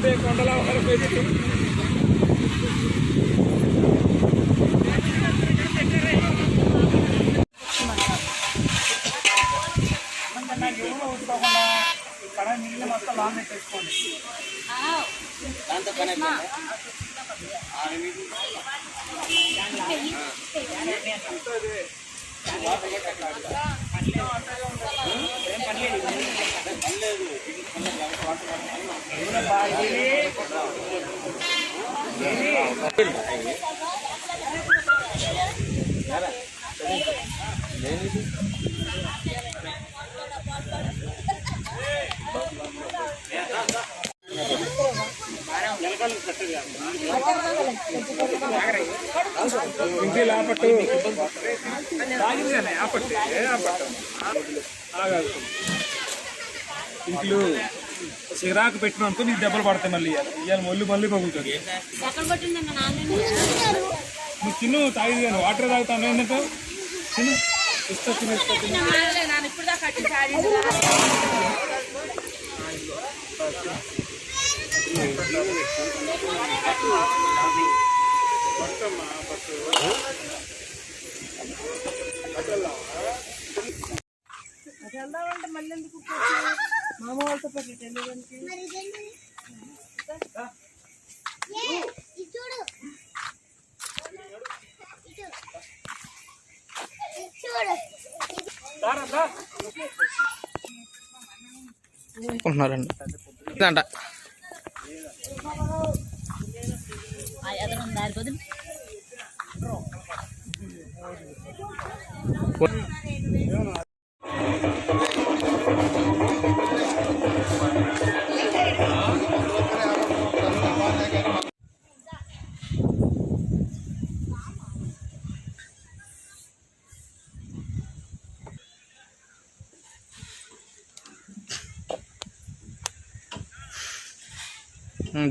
కొండలా ఇక్కడ నీళ్ళు మొత్తం లాంగ్ పెట్టేసుకోండి. ఇంట్లో చిరాకు పెట్టినందుకు నీకు దెబ్బలు పడతాయి. మళ్ళీ ఇవాళ మళ్ళీ పగులుతుంది. నువ్వు తిను తాగి వాటర్ తాగుతాను ఏంటంటే తిను ఇస్తా తిను వెళ్దామంటే మళ్ళీ ఎందుకు మామ వాళ్ళతో పాటు వెళ్ళడానికి అంట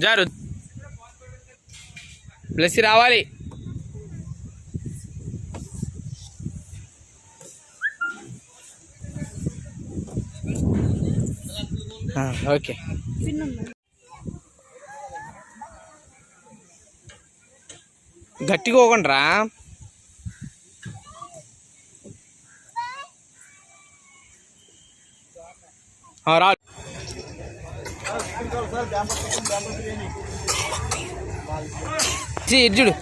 జారు ప్లస్ రావాలి. ఓకే గట్టిగా పోకండ్రా. రా ఇడ్జుడు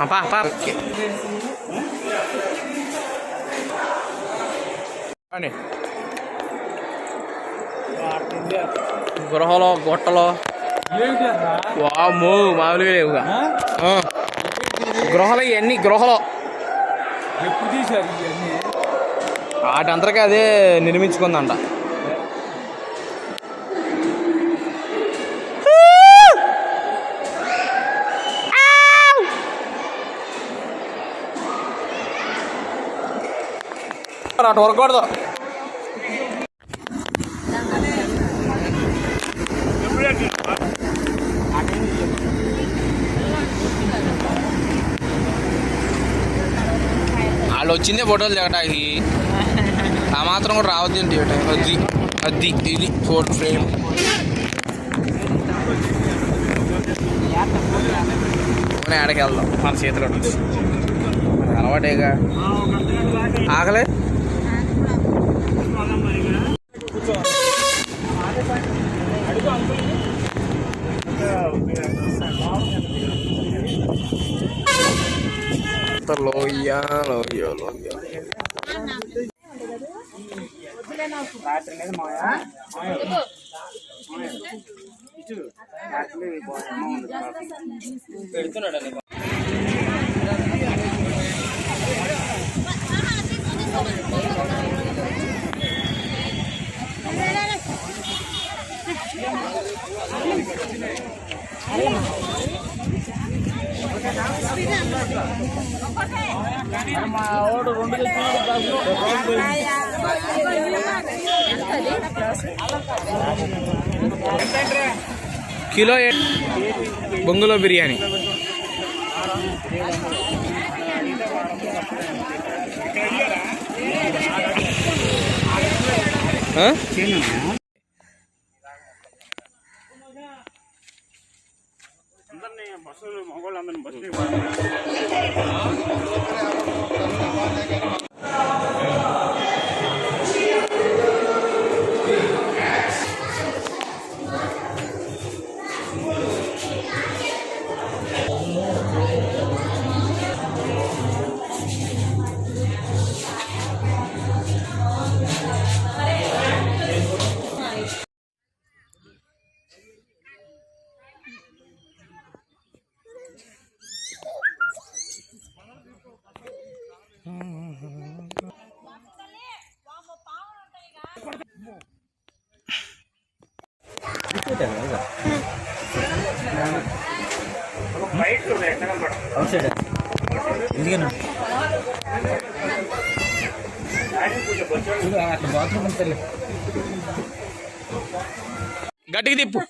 apa ane గృహలో గొట్టలో వామ్మో మామూలుగా లేవుగా. గృహలు ఇవన్నీ గృహలో వాటంతరగా అదే నిర్మించుకుందంట. అటు వరకూడదు. వాళ్ళు వచ్చిందే ఫోటోలు దిగటానికి, ఆ మాత్రం కూడా రావద్దు ఏంటి. అది అది ఇది ఫోటో ఫ్రేమ్. ఆడకి వెళ్దాం మన చేతిలో నుంచి అలవాటేగా. ఆకలే లోయ లోయ లోయ పెడుతున్నాడు. కిలో బొంగులో బిర్యానీ. గట్టికి తిప్పు.